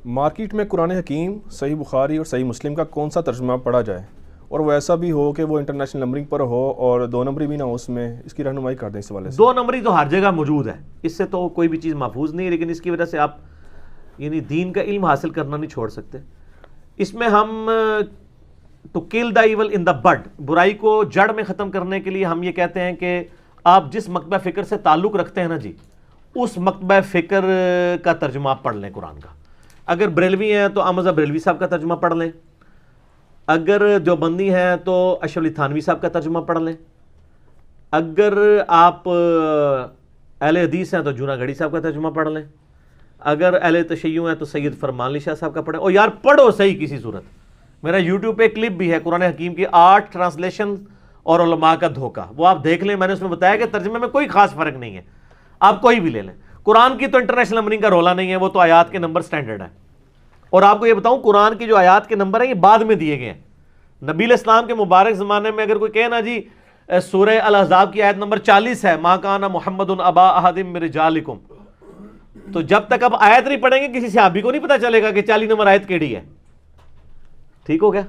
Market میں قرآن حکیم، صحیح بخاری اور صحیح مسلم کا کون سا ترجمہ پڑھا جائے اور وہ ایسا بھی ہو کہ وہ انٹرنیشنل نمبرنگ پر ہو اور 2 نمبری بھی نہ ہو، اس میں اس کی رہنمائی کر دیں اس حوالے سے۔ 2 نمبری تو ہر جگہ موجود ہے، اس سے تو کوئی بھی چیز محفوظ نہیں ہے، لیکن اس کی وجہ سے آپ یعنی دین کا علم حاصل کرنا نہیں چھوڑ سکتے۔ اس میں ہم ٹو کل دا ایول ان دا بڈ، برائی کو جڑ میں ختم کرنے کے لیے ہم یہ کہتے ہیں کہ آپ جس مکتبہ فکر سے تعلق رکھتے ہیں نا جی، اس مکتبہ فکر کا ترجمہ آپ پڑھ لیں قرآن کا۔ اگر بریلوی ہیں تو احمد بریلوی صاحب کا ترجمہ پڑھ لیں، اگر دیوبندی ہیں تو اشرف علی تھانوی صاحب کا ترجمہ پڑھ لیں، اگر آپ اہل حدیث ہیں تو جوناگڑھی صاحب کا ترجمہ پڑھ لیں، اگر اہل تشیع ہیں تو سید فرمان علی شاہ صاحب کا پڑھیں۔ اور یار پڑھو صحیح کسی صورت۔ میرا یوٹیوب پہ کلپ بھی ہے قرآن حکیم کی 8 ٹرانسلیشن اور علماء کا دھوکہ، وہ آپ دیکھ لیں۔ میں نے اس میں بتایا کہ ترجمے میں کوئی خاص فرق نہیں ہے، آپ کوئی بھی لے لیں۔ قرآن کی تو انٹرنیشنل نمبرنگ کا رولا نہیں ہے، وہ تو آیات کے نمبر سٹینڈرڈ ہے۔ اور آپ کو یہ بتاؤں قرآن کی جو آیات کے نمبر ہیں یہ بعد میں دیے گئے ہیں۔ نبی علیہ السلام کے مبارک زمانے میں اگر کوئی کہے نا جی سورہ الاحزاب کی آیت نمبر 40 ہے، ما کان محمد ابا احد من رجالکم، تو جب تک آپ آیت نہیں پڑھیں گے کسی صحابی کو نہیں پتا چلے گا کہ 40 نمبر آیت کیڑی ہے۔ ٹھیک ہو گیا؟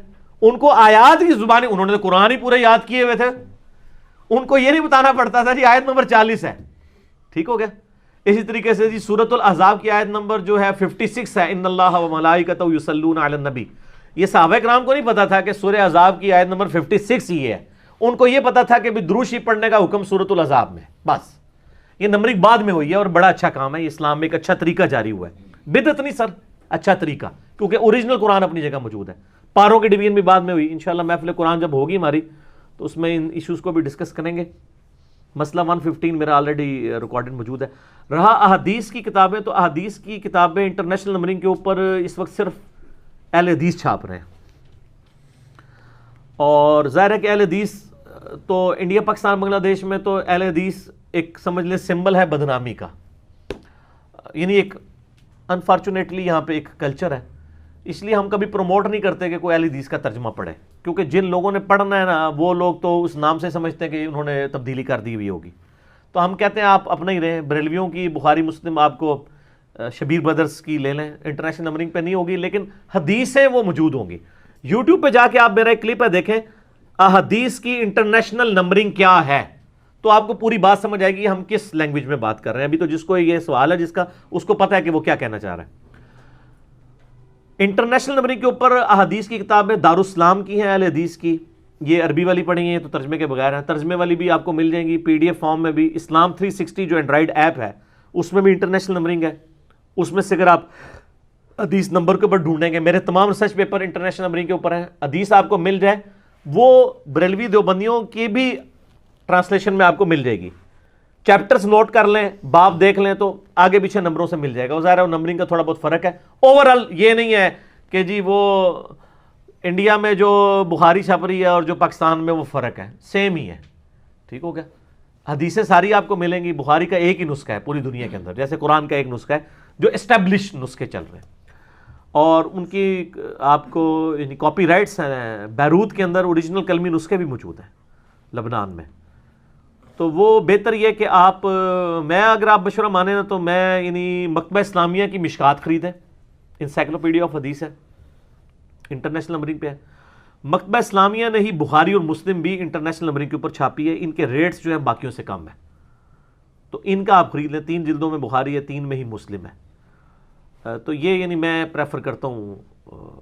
ان کو آیات کی زبانی، انہوں نے قرآن ہی پورے یاد کیے ہوئے تھے، ان کو یہ نہیں بتانا پڑتا تھا جی آیت نمبر 40 ہے۔ ٹھیک ہو گیا؟ اسی طریقے سے جی سورۃ الاحزاب کی آیت نمبر جو ہے 56 ہے، ان اللہ و ملائکتہ یصلون علی النبی۔ یہ صحابہ کرام کو نہیں پتا تھا کہ سورہ احزاب کی آیت نمبر 56 ہی ہے، ان کو یہ پتا تھا کہ درود شریف پڑھنے کا حکم سورۃ الاحزاب میں، بس۔ یہ نمبرنگ بعد میں ہوئی ہے اور بڑا اچھا کام ہے، یہ اسلام میں ایک اچھا طریقہ جاری ہوا ہے، بدعت نہیں سر، اچھا طریقہ، کیونکہ اوریجنل قرآن اپنی جگہ موجود ہے۔ پاروں کی ڈویژن بھی بعد میں ہوئی، انشاءاللہ محفل قرآن جب ہوگی ہماری تو اس میں ان ایشوز کو بھی ڈسکس کریں گے۔ مسئلہ 115 میرا آلریڈی ریکارڈنگ موجود ہے۔ رہا احادیث کی کتابیں، تو احادیث کی کتابیں انٹرنیشنل نمبرنگ کے اوپر اس وقت صرف اہل حدیث چھاپ رہے ہیں، اور ظاہر ہے کہ اہل حدیث تو انڈیا پاکستان بنگلہ دیش میں تو اہل حدیث ایک سمجھ لیں سمبل ہے بدنامی کا، یعنی ایک انفارچونیٹلی یہاں پہ ایک کلچر ہے، اس لیے ہم کبھی پروموٹ نہیں کرتے کہ کوئی اہل حدیث کا ترجمہ پڑھے، کیونکہ جن لوگوں نے پڑھنا ہے نا وہ لوگ تو اس نام سے سمجھتے ہیں کہ انہوں نے تبدیلی کر دی ہوئی ہوگی، تو ہم کہتے ہیں آپ اپنا ہی رہیں۔ بریلویوں کی بخاری مسلم آپ کو شبیر بردرز کی لے لیں، انٹرنیشنل نمبرنگ پہ نہیں ہوگی لیکن حدیثیں وہ موجود ہوں گی۔ یوٹیوب پہ جا کے آپ میرا ایک کلپ ہے دیکھیں، احادیث کی انٹرنیشنل نمبرنگ کیا ہے، تو آپ کو پوری بات سمجھ آئے گی ہم کس لینگویج میں بات کر رہے ہیں۔ ابھی تو جس کو یہ سوال ہے جس کا، اس کو پتہ ہے کہ وہ کیا کہنا چاہ رہا ہے۔ انٹرنیشنل نمبرنگ کے اوپر احادیث کی کتابیں دارالاسلام کی ہیں اہل حدیث کی، یہ عربی والی پڑھی ہیں تو ترجمے کے بغیر ہیں، ترجمے والی بھی آپ کو مل جائیں گی PDF فارم میں بھی۔ اسلام 360 جو اینڈرائڈ ایپ ہے اس میں بھی انٹرنیشنل نمبرنگ ہے، اس میں سے اگر آپ حدیث نمبر کے اوپر ڈھونڈیں گے، میرے تمام ریسرچ پیپر انٹرنیشنل نمبرنگ کے اوپر ہیں، حدیث آپ کو مل جائے وہ بریلوی دیوبندیوں کی بھی ٹرانسلیشن میں آپ کو مل جائے گی، چیپٹرز نوٹ کر لیں، باب دیکھ لیں تو آگے پیچھے نمبروں سے مل جائے گا۔ وہ ظاہر ہے نمبرنگ کا تھوڑا بہت فرق ہے، اوورآل یہ نہیں ہے کہ جی وہ انڈیا میں جو بخاری چھپ رہی ہے اور جو پاکستان میں وہ فرق ہے، سیم ہی ہے۔ ٹھیک ہو گیا؟ حدیثیں ساری آپ کو ملیں گی، بخاری کا ایک ہی نسخہ ہے پوری دنیا کے اندر، جیسے قرآن کا ایک نسخہ ہے جو اسٹیبلش نسخے چل رہے ہیں، اور ان کی آپ کو یعنی کاپی رائٹس ہیں۔ بیروت کے اندر اوریجنل کلمی نسخے بھی موجود ہیں لبنان میں، تو وہ بہتر یہ کہ آپ میں اگر آپ مشورہ مانیں نا تو میں یعنی مکتبہ اسلامیہ کی مشکات خریدیں، انسائکلوپیڈیا آف حدیث ہے، انٹرنیشنل نمبرنگ پہ ہے۔ مکتبہ اسلامیہ نے ہی بخاری اور مسلم بھی انٹرنیشنل نمبرنگ کے اوپر چھاپی ہے، ان کے ریٹس جو ہیں باقیوں سے کم ہے، تو ان کا آپ خرید لیں۔ 3 جلدوں میں بخاری ہے، 3 میں ہی مسلم ہے، تو یہ یعنی میں پریفر کرتا ہوں،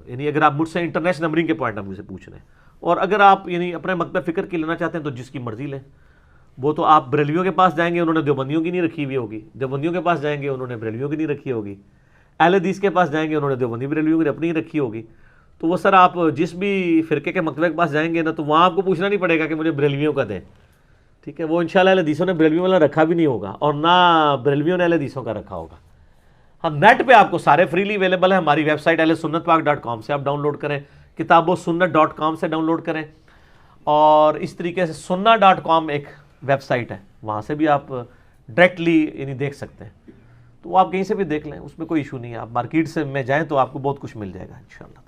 یعنی اگر آپ مجھ سے انٹرنیشنل نمبرنگ کے پوائنٹ آف ویو سے پوچھ رہے ہیں، اور اگر آپ یعنی اپنے مکتبہ فکر کی لینا چاہتے ہیں تو جس کی مرضی لیں۔ وہ تو آپ بریلویوں کے پاس جائیں گے انہوں نے دیوبندیوں کی نہیں رکھی ہوئی ہوگی، دیوبندیوں کے پاس جائیں گے انہوں نے بریلویوں کی نہیں رکھی ہوگی، اہل حدیث کے پاس جائیں گے انہوں نے دیوبندی بریلویوں کی اپنی ہی رکھی ہوگی۔ تو وہ سر آپ جس بھی فرقے کے مکتبے کے پاس جائیں گے نا تو وہاں آپ کو پوچھنا نہیں پڑے گا کہ مجھے بریلویوں کا دیں، ٹھیک ہے؟ وہ انشاءاللہ اہل حدیثوں نے بریلویوں والا رکھا بھی نہیں ہوگا اور نہ بریلویوں نے اہل حدیثوں کا رکھا ہوگا۔ ہم نیٹ پہ آپ کو سارے فریلی اویلیبل ہیں، ہماری ویب سائٹ ahlsunnatpak.com سے آپ ڈاؤن لوڈ کریں، kitabossunnat.com سے ڈاؤن لوڈ کریں، اور اس طریقے سے sunnah.com ایک ویب سائٹ ہے، وہاں سے بھی آپ ڈائریکٹلی یعنی دیکھ سکتے ہیں، تو وہ آپ کہیں سے بھی دیکھ لیں، اس میں کوئی ایشو نہیں ہے۔ آپ مارکیٹ سے میں جائیں تو آپ کو بہت کچھ مل جائے گا انشاءاللہ۔